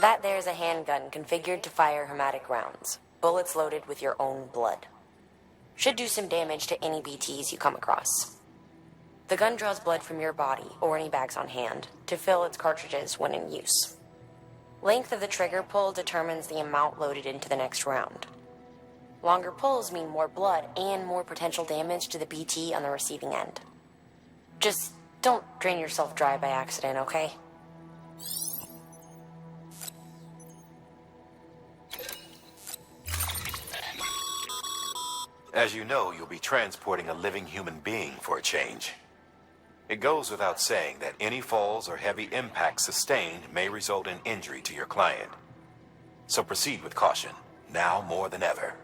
That there's a handgun configured to fire hematic rounds, bullets loaded with your own blood. Should do some damage to any BTs you come across. The gun draws blood from your body, or any bags on hand, to fill its cartridges when in use. Length of the trigger pull determines the amount loaded into the next round. Longer pulls mean more blood and more potential damage to the BT on the receiving end. Just don't drain yourself dry by accident, okay? As you know, you'll be transporting a living human being for a change. It goes without saying that any falls or heavy impacts sustained may result in injury to your client. So proceed with caution, now more than ever.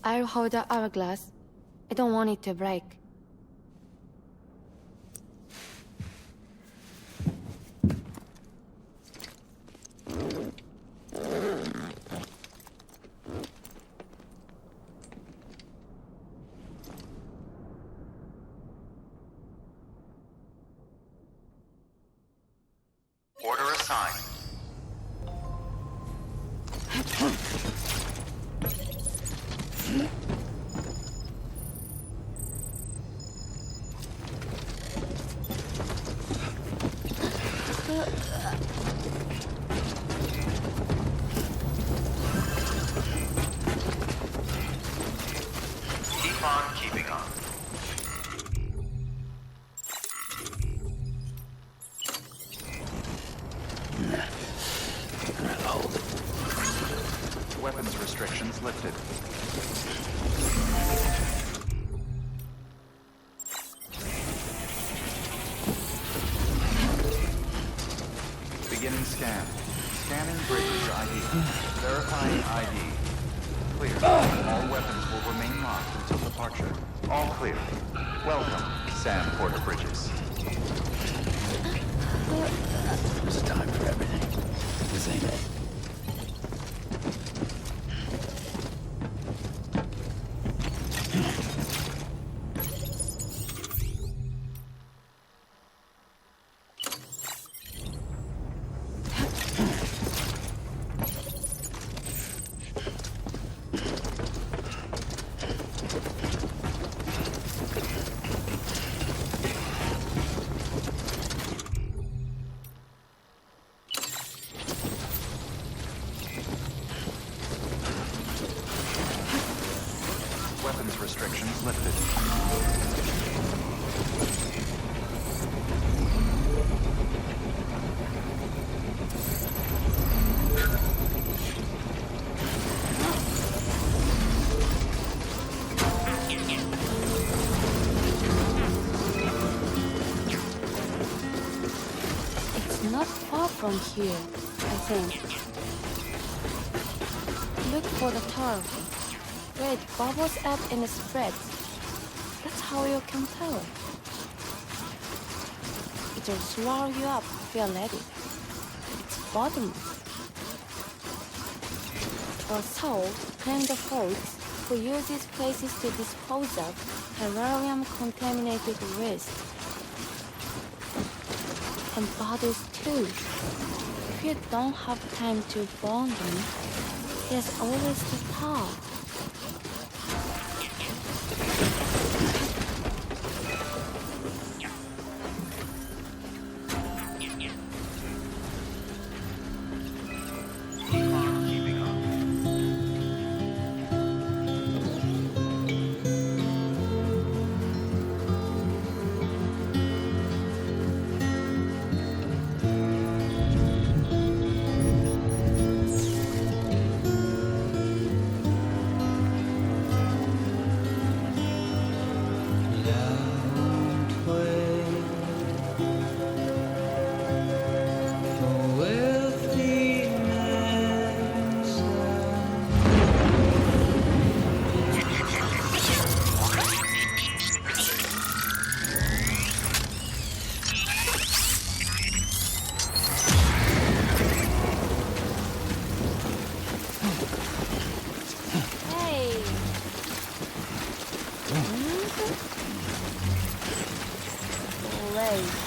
I'll hold the hourglass. I don't want it to break. Order assigned. Keep on keeping on. Weapons restrictions lifted. Beginning scan. Scanning Bridges ID. Verifying ID. Clear. All weapons will remain locked until departure. All clear. Welcome, Sam Porter Bridges. There's a time for everything. This ain't it. Weapons restrictions lifted. It's not far from here, I think. Look for the turtle. Where it bubbles up and spreads. That's how you can tell. It'll swallow you up if you're ready. It's bottomless. Or so claim the folks who use these places to dispose of terrarium-contaminated waste. And bottles too. If you don't have time to burn them, there's always the tar. way.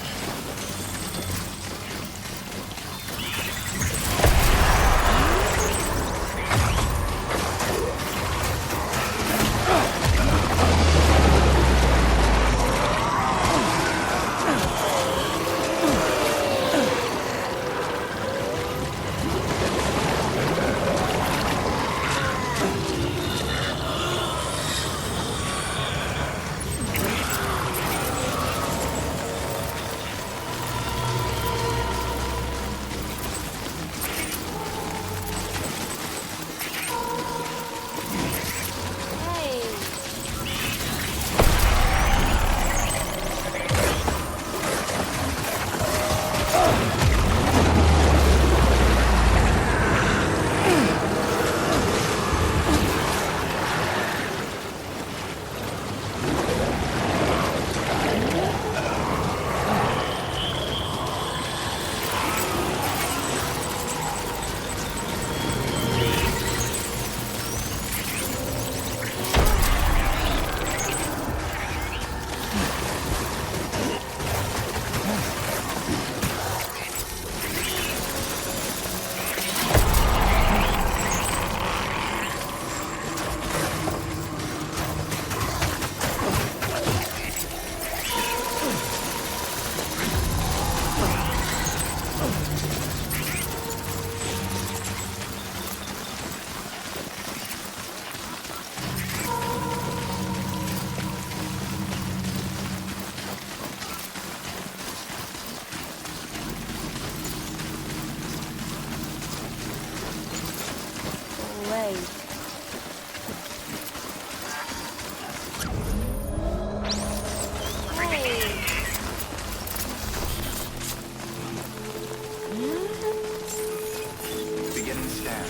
Beginning scan.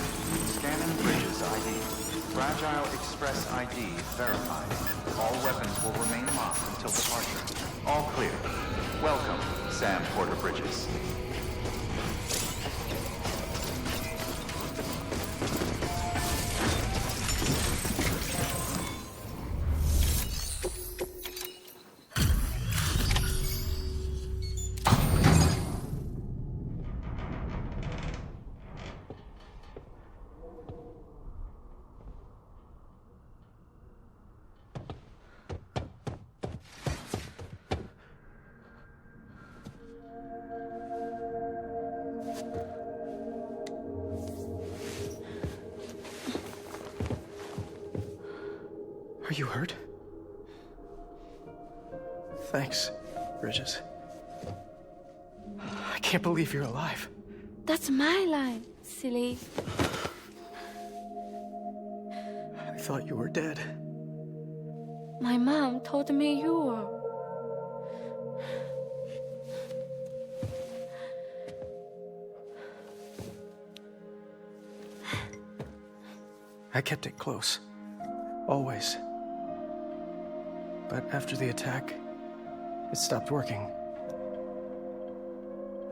Scanning bridges ID. Fragile Express ID verified. All weapons will remain locked until departure. All clear. Welcome, Sam Porter Bridges. Are you hurt? Thanks, Bridges. I can't believe you're alive. That's my line, silly. I thought you were dead. My mom told me you were. I kept it close. Always. But after the attack, it stopped working.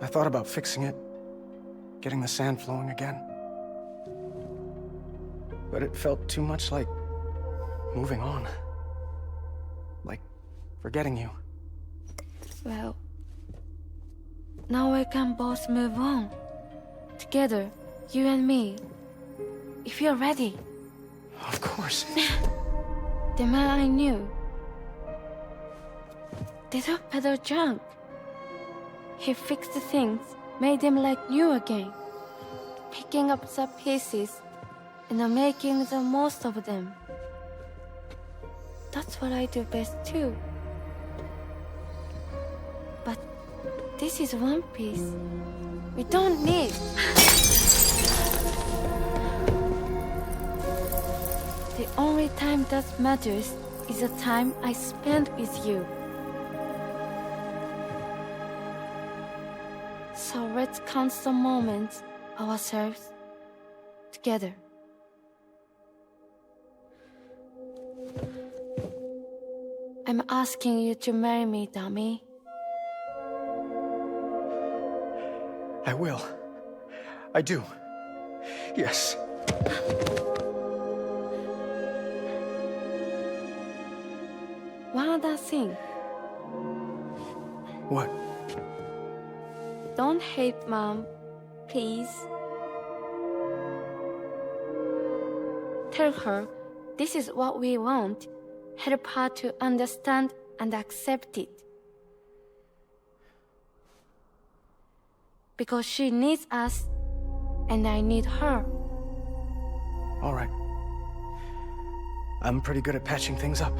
I thought about fixing it, getting the sand flowing again. But it felt too much like moving on. Like forgetting you. Well, now we can both move on. Together, you and me. If you're ready. Of course. The man I knew. They took Pedro junk. He fixed the things, made them like new again. Picking up the pieces and making the most of them. That's what I do best too. But this is one piece. We don't need. The only time that matters is the time I spend with you. So let's count the moments ourselves together. I'm asking you to marry me, dummy. I will. I do. Yes. One other thing. What? Don't hate Mom, please. Tell her this is what we want. Help her to understand and accept it. Because she needs us, and I need her. All right. I'm pretty good at patching things up.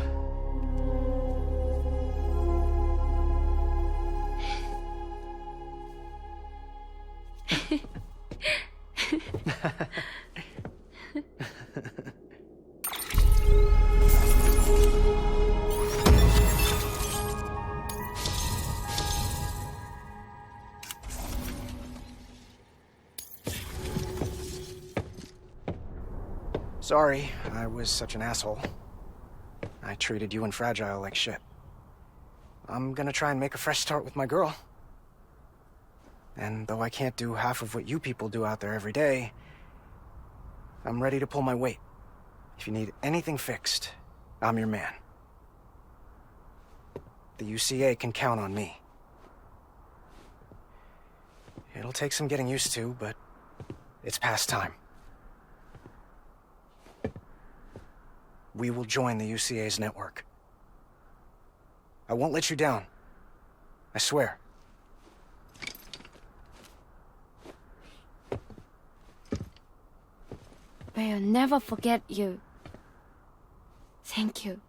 Sorry, I was such an asshole. I treated you and Fragile like shit. I'm gonna try and make a fresh start with my girl. And though I can't do half of what you people do out there every day, I'm ready to pull my weight. If you need anything fixed, I'm your man. The UCA can count on me. It'll take some getting used to, but it's past time. We will join the UCA's network. I won't let you down. I swear. We'll never forget you. Thank you.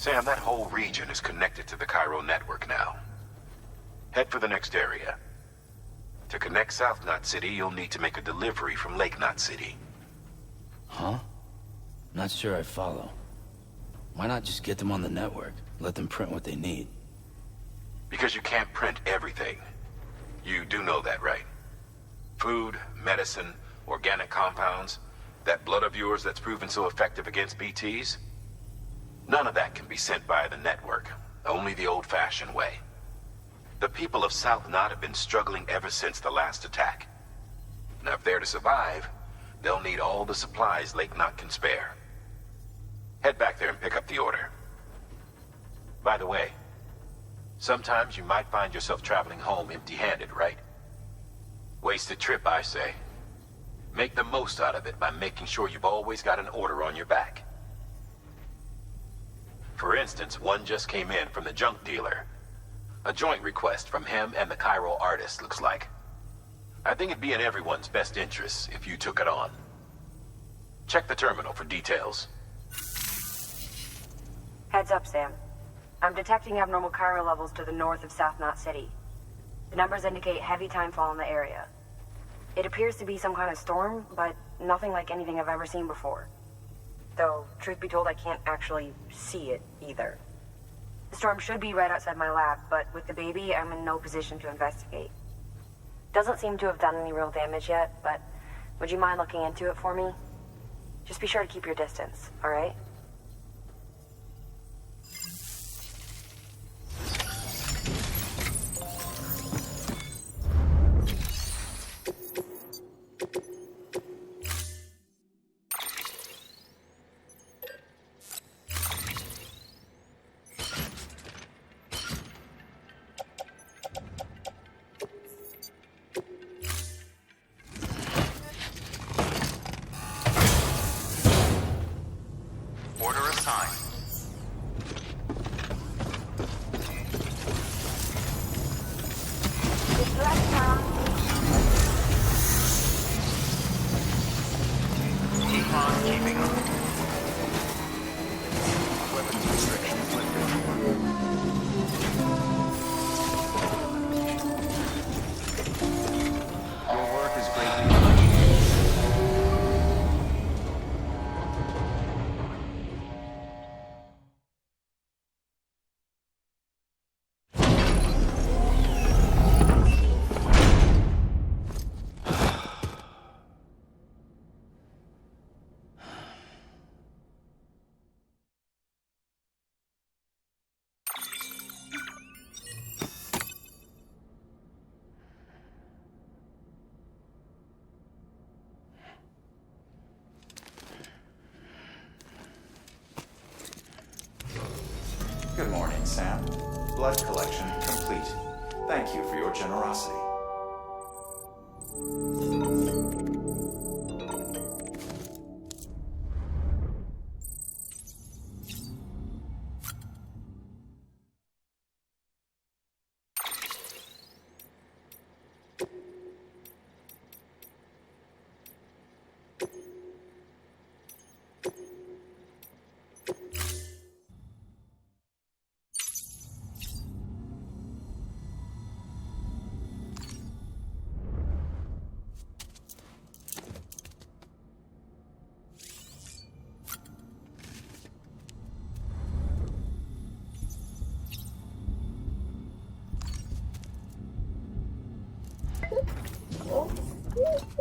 Sam, that whole region is connected to the Cairo network now. Head for the next area. To connect South Knot City, you'll need to make a delivery from Lake Knot City. Huh? Not sure I follow. Why not just get them on the network? Let them print what they need. Because you can't print everything. You do know that, right? Food, medicine, organic compounds, that blood of yours that's proven so effective against BTs? None of that can be sent via the network, only the old-fashioned way. The people of South Knot have been struggling ever since the last attack. Now, if they're to survive, they'll need all the supplies Lake Knot can spare. Head back there and pick up the order. By the way, sometimes you might find yourself traveling home empty-handed, right? Wasted trip, I say. Make the most out of it by making sure you've always got an order on your back. For instance, one just came in from the junk dealer. A joint request from him and the Cairo artist, looks like. I think it'd be in everyone's best interest if you took it on. Check the terminal for details. Heads up, Sam. I'm detecting abnormal Cairo levels to the north of South Knot City. The numbers indicate heavy timefall in the area. It appears to be some kind of storm, but nothing like anything I've ever seen before. Though, truth be told, I can't actually see it either. The storm should be right outside my lab, but with the baby, I'm in no position to investigate. Doesn't seem to have done any real damage yet, but would you mind looking into it for me? Just be sure to keep your distance, all right? time. Keep on keeping up. Weapons restrictions lifted. Your work is greatly appreciated. Good morning, Sam. Blood collection complete. Thank you for your generosity.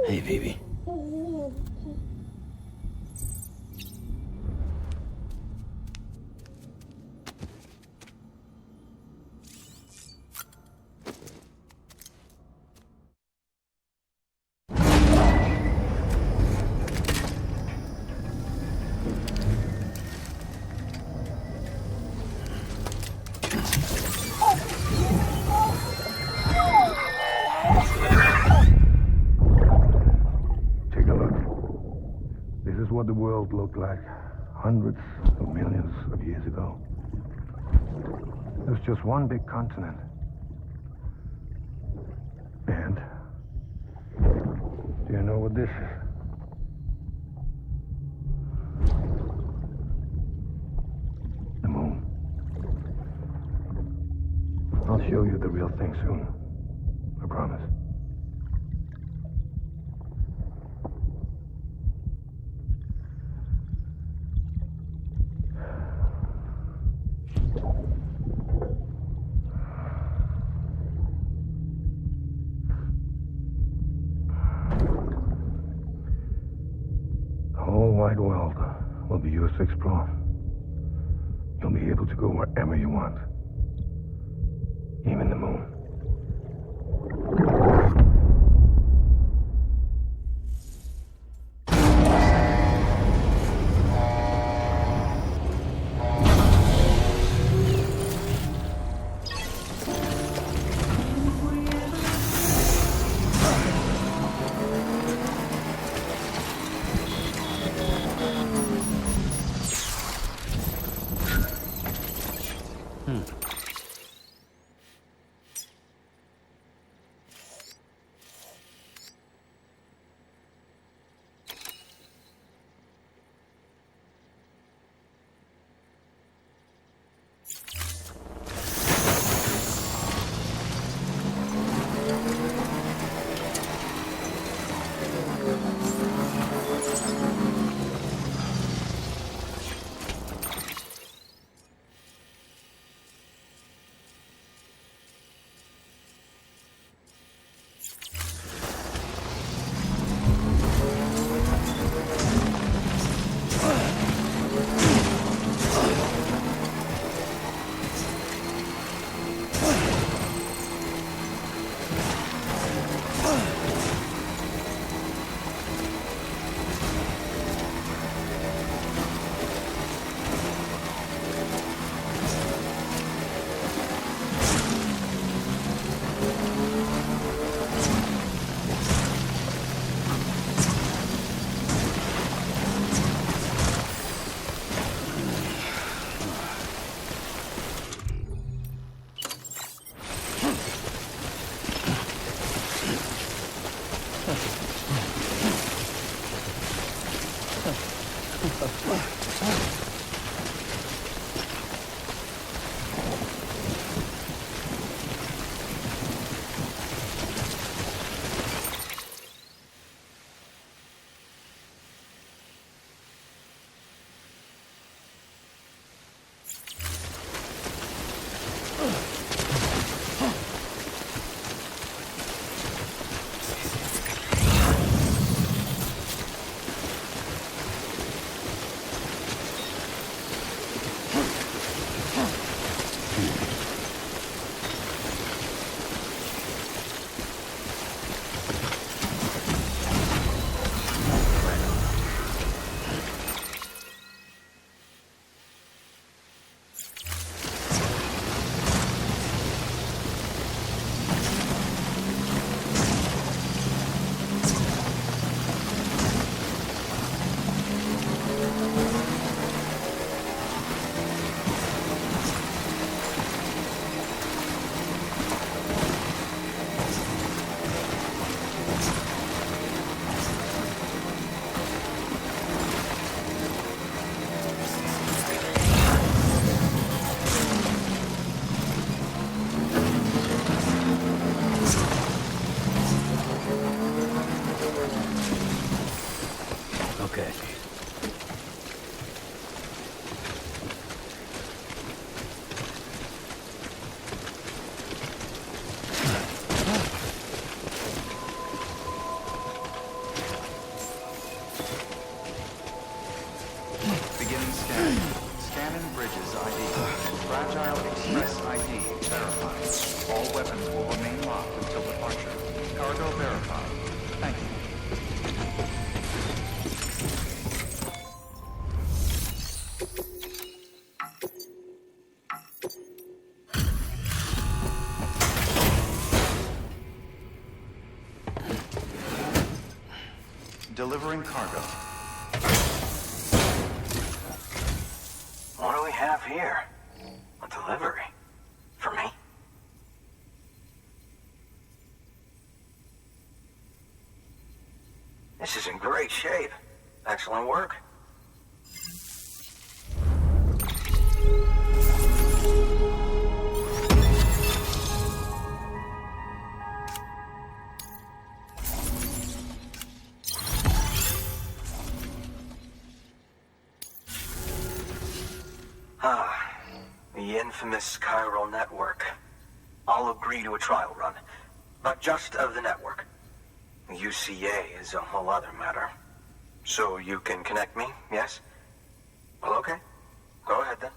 Hey, baby. Take a look. This is what the world looked like hundreds of millions of years ago. It was just one big continent. And do you know what this is? The moon. I'll show you the real thing soon. I promise. The whole wide world will be yours to explore. You'll be able to go wherever you want. Even the moon. Okay. Beginning scanning. Scanning bridges ID. Fragile Express ID verified. All weapons will remain locked until departure. Cargo verified. Thank you. Delivering cargo. What do we have here? A delivery? For me? This is in great shape. Excellent work. The infamous chiral network. I'll agree to a trial run, but just of the network. The UCA is a whole other matter. So you can connect me, yes? Well, okay. Go ahead then.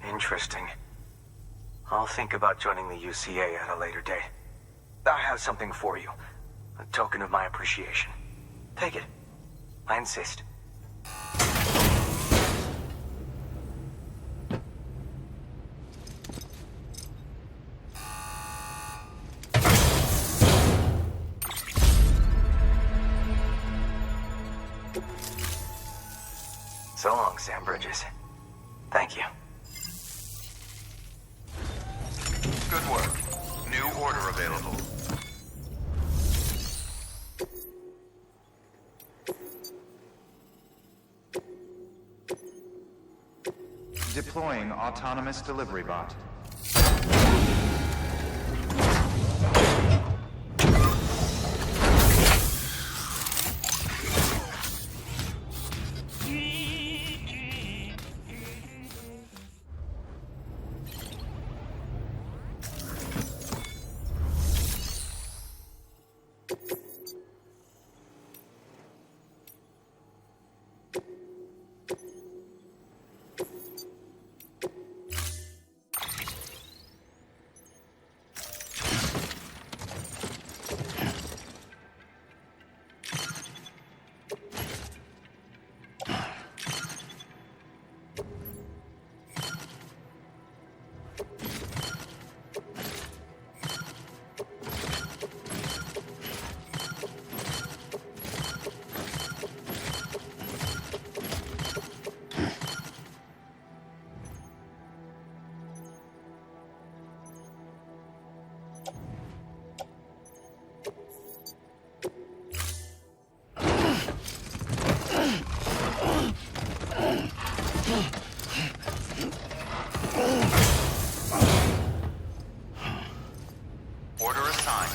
Interesting. I'll think about joining the UCA at a later date. I have something for you. A token of my appreciation. Take it. I insist. So long, Sam Bridges. Thank you. Good work. New order available. Deploying autonomous delivery bot. Order assigned.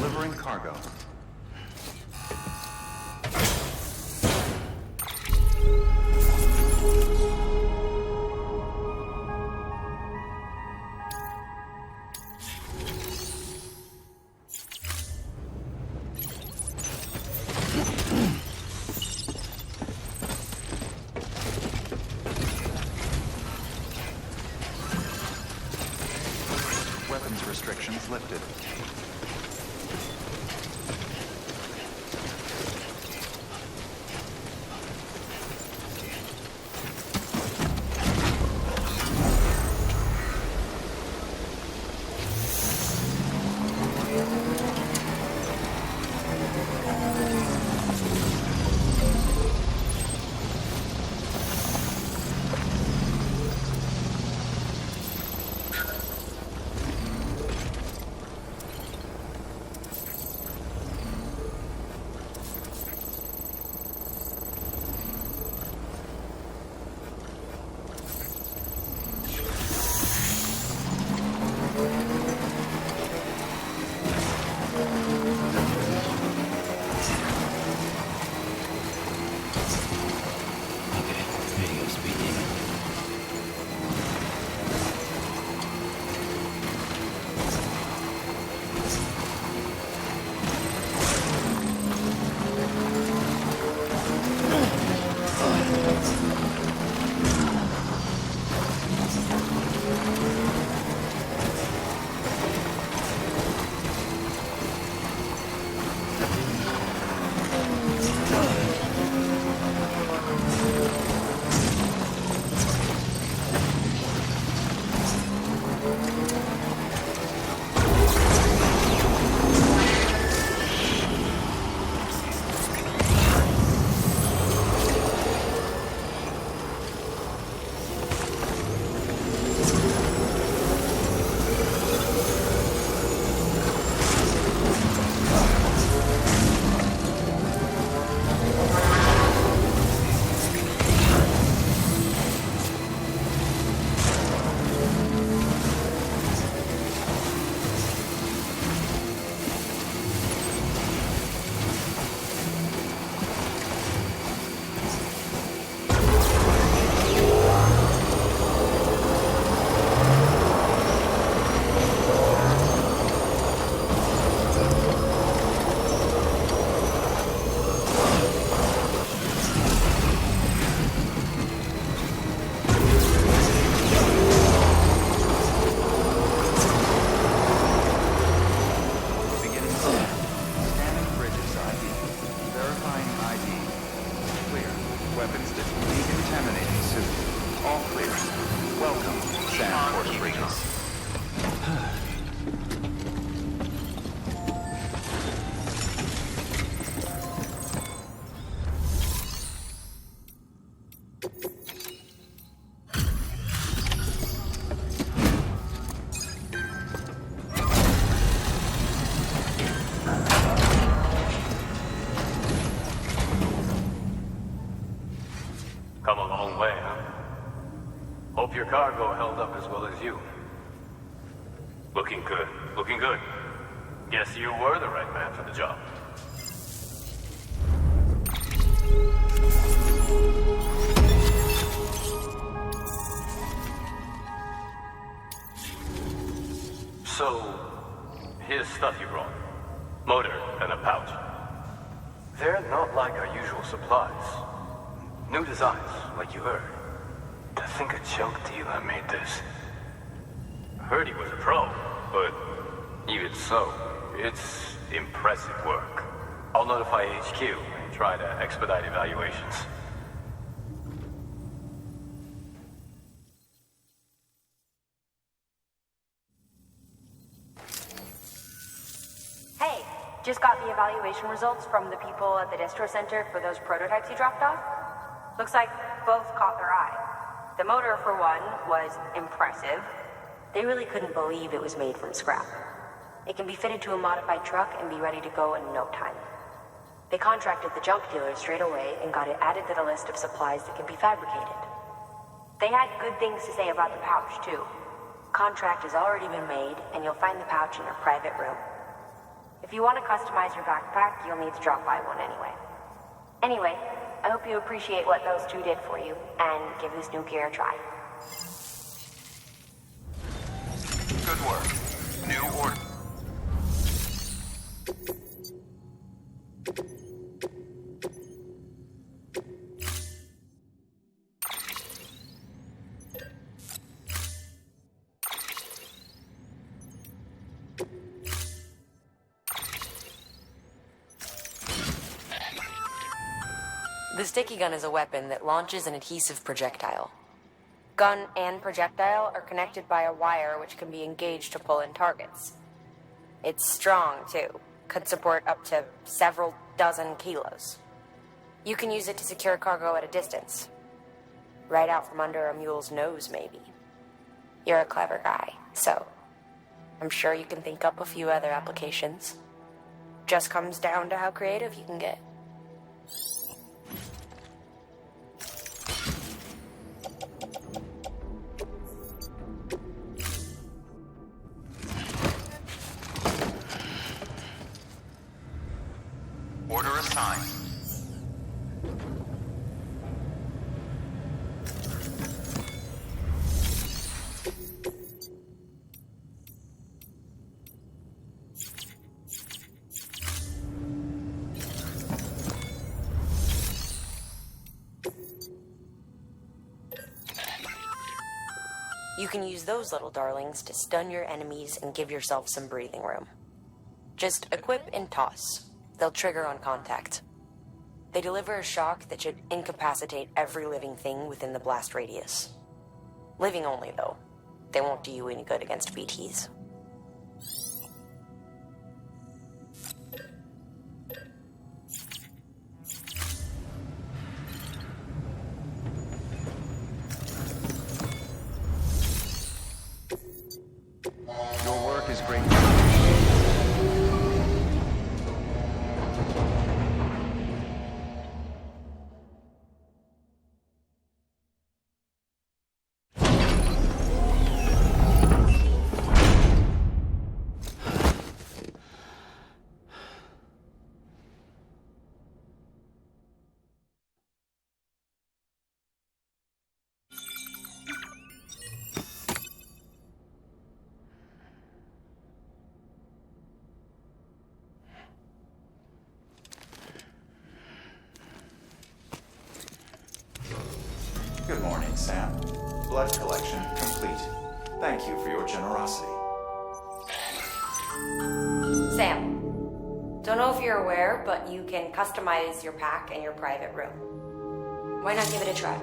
Delivering cargo. Weapons restrictions lifted. Okay, here you go, Speed Demon. Beginning scan. Scanning bridges ID. Verifying ID. Clear. Weapons decontaminating suit. All clear. Welcome, San Puerto Rico. Come a long way, huh? Hope your cargo held up as well as you. Looking good. Looking good. Guess you were the right man for the job. So, here's stuff you brought. Motor and a pouch. They're not like our usual supplies. New designs, like you heard. To think a junk dealer made this. Heard he was a pro, but even so, it's impressive work. I'll notify HQ and try to expedite evaluations. Hey, just got the evaluation results from the people at the distro center for those prototypes you dropped off. Looks like both caught their eye. The motor, for one, was impressive. They really couldn't believe it was made from scrap. It can be fitted to a modified truck and be ready to go in no time. They contracted the junk dealer straight away and got it added to the list of supplies that can be fabricated. They had good things to say about the pouch, too. Contract has already been made, and you'll find the pouch in your private room. If you want to customize your backpack, you'll need to drop by one anyway. Anyway, I hope you appreciate what those two did for you, and give this new gear a try. Good work. New order. The sticky gun is a weapon that launches an adhesive projectile. Gun and projectile are connected by a wire which can be engaged to pull in targets. It's strong, too. Could support up to several dozen kilos. You can use it to secure cargo at a distance. Right out from under a mule's nose, maybe. You're a clever guy, so I'm sure you can think up a few other applications. Just comes down to how creative you can get. Order assigned. You can use those little darlings to stun your enemies and give yourself some breathing room. Just equip and toss. They'll trigger on contact. They deliver a shock that should incapacitate every living thing within the blast radius. Living only, though. They won't do you any good against BTs. Your work is great. Good morning, Sam. Blood collection complete. Thank you for your generosity. Sam, don't know if you're aware, but you can customize your pack and your private room. Why not give it a try?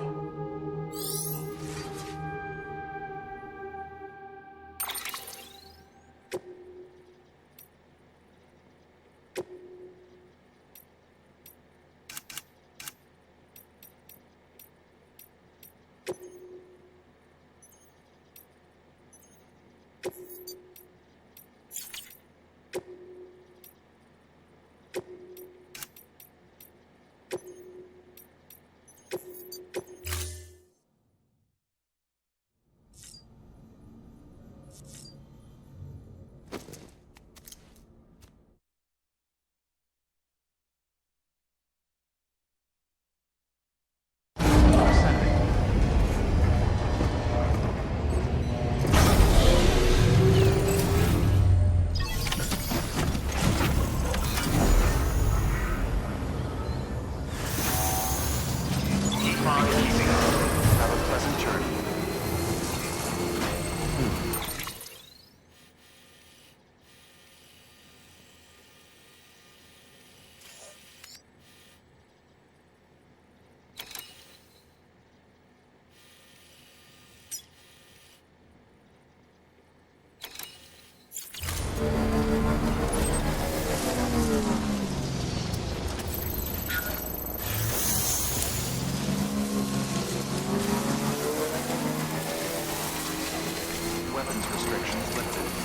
weapons restrictions lifted.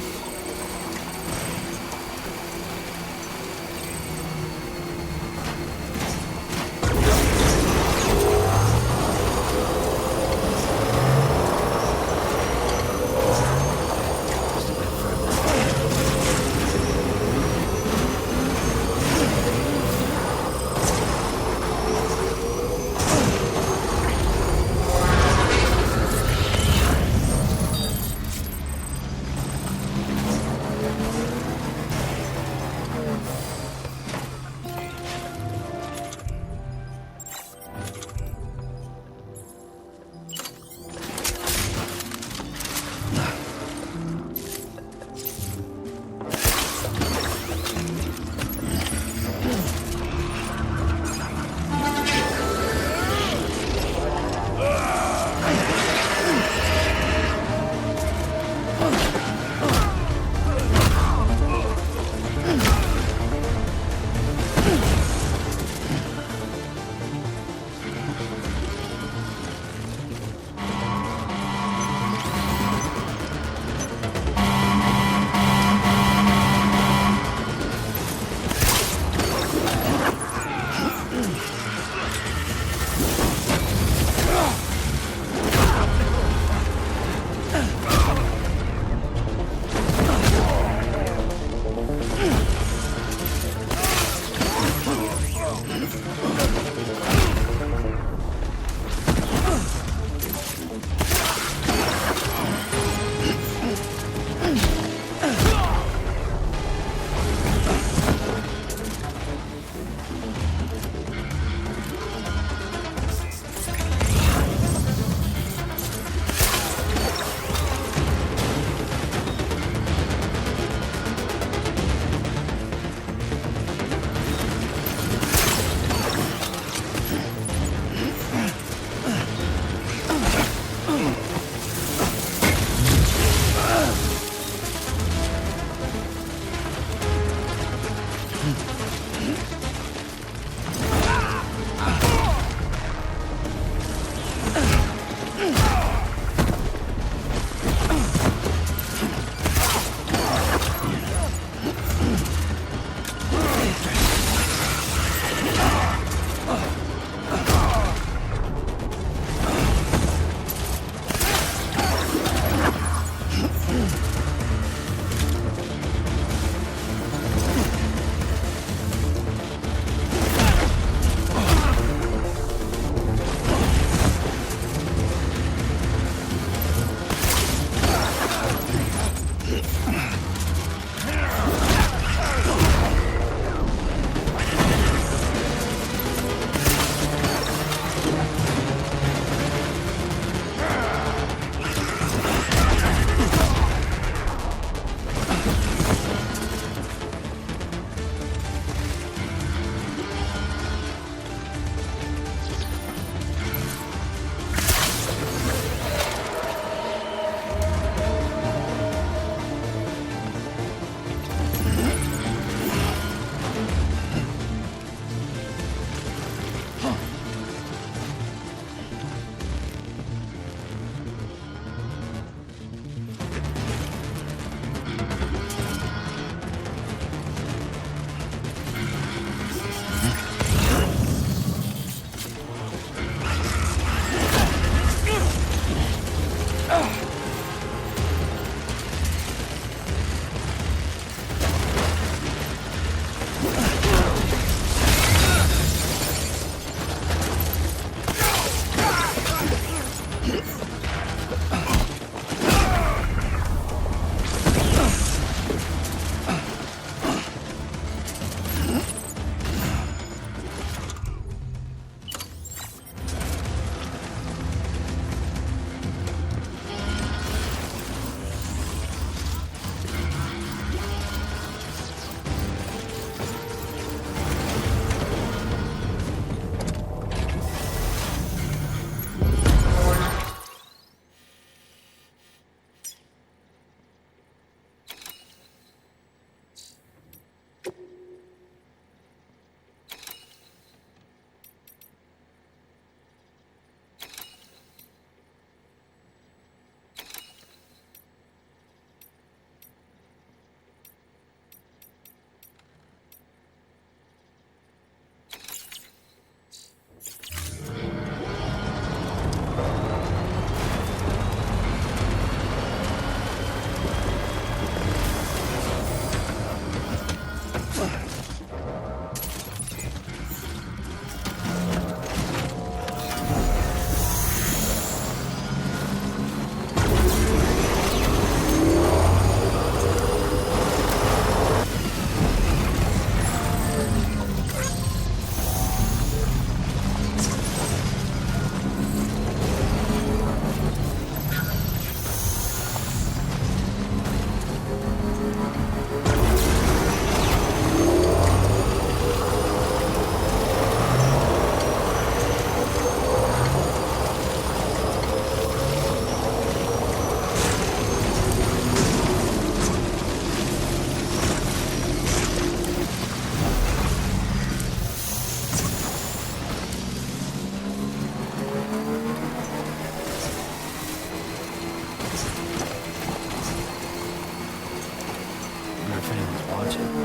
watching.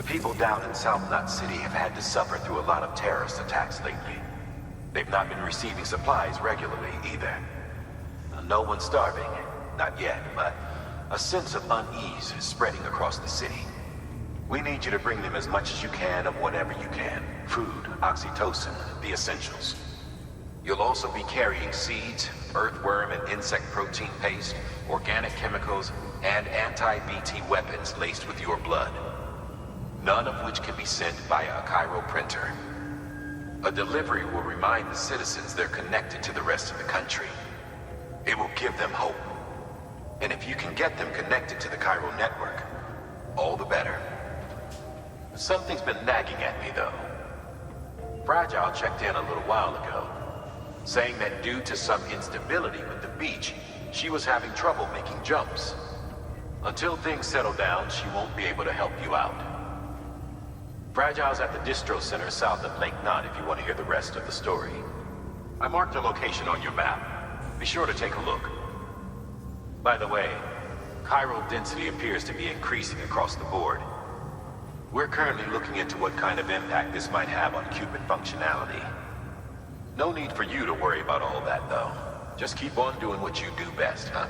people down in South Knot City have had to suffer through a lot of terrorist attacks lately. They've not been receiving supplies regularly either. No one's starving, not yet, but a sense of unease is spreading across the city. We need you to bring them as much as you can of whatever you can. Food, oxytocin, the essentials. You'll also be carrying seeds, earthworm and insect protein paste, organic chemicals, and anti-BT weapons laced with your blood. None of which can be sent via a Cairo printer. A delivery will remind the citizens they're connected to the rest of the country. It will give them hope. And if you can get them connected to the Cairo network, all the better. Something's been nagging at me, though. Fragile checked in a little while ago, saying that due to some instability with the beach, she was having trouble making jumps. Until things settle down, she won't be able to help you out. Fragile's at the distro center south of Lake Knot if you want to hear the rest of the story. I marked the location on your map. Be sure to take a look. By the way, chiral density appears to be increasing across the board. We're currently looking into what kind of impact this might have on Cupid functionality. No need for you to worry about all that, though. Just keep on doing what you do best, huh?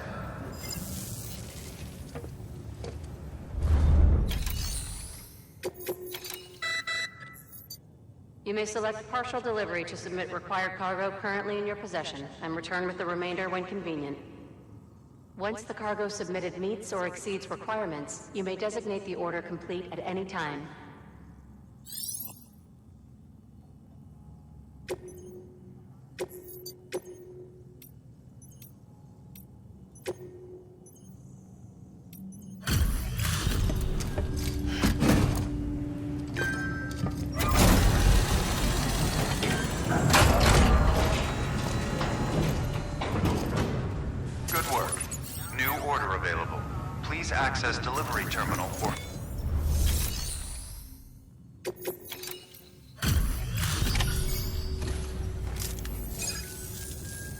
You may select partial delivery to submit required cargo currently in your possession, and return with the remainder when convenient. Once the cargo submitted meets or exceeds requirements, you may designate the order complete at any time. Access delivery terminal or...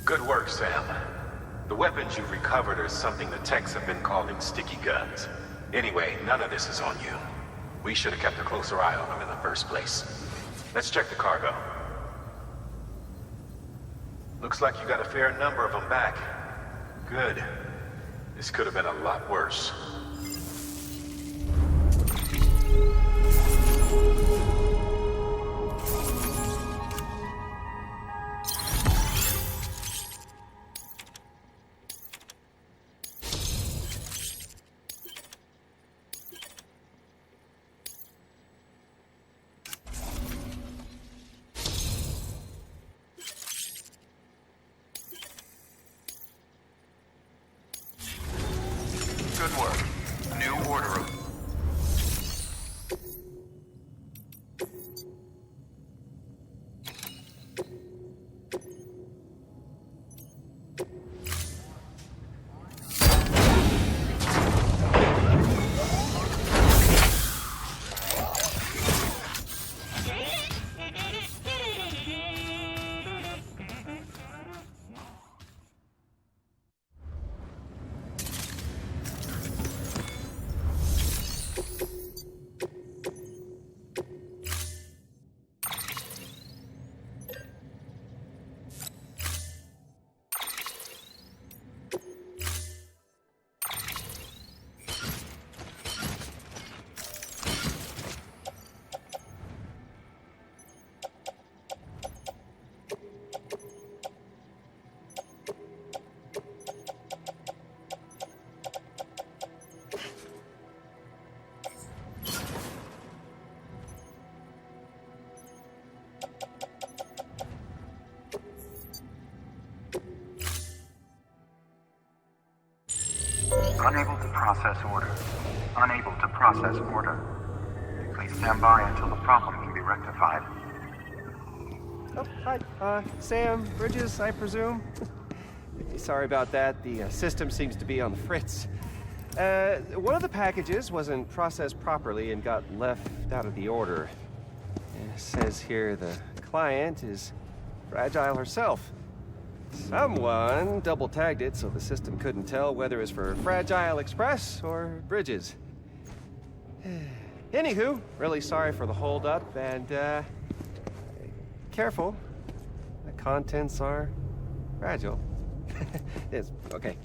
Good work, Sam. The weapons you've recovered are something the techs have been calling sticky guns. Anyway, none of this is on you. We should have kept a closer eye on them in the first place. Let's check the cargo. Looks like you got a fair number of them back. Good. This could have been a lot worse. Good work. New order of... Unable to process order. Unable to process order. Please stand by until the problem can be rectified. Oh, hi. Sam, Bridges, I presume? Sorry about that. The system seems to be on the fritz. One of the packages wasn't processed properly and got left out of the order. It says here the client is Fragile herself. Someone double-tagged it so the system couldn't tell whether it was for Fragile Express or Bridges. Anywho, really sorry for the holdup, and, careful. The contents are fragile. Yes, okay.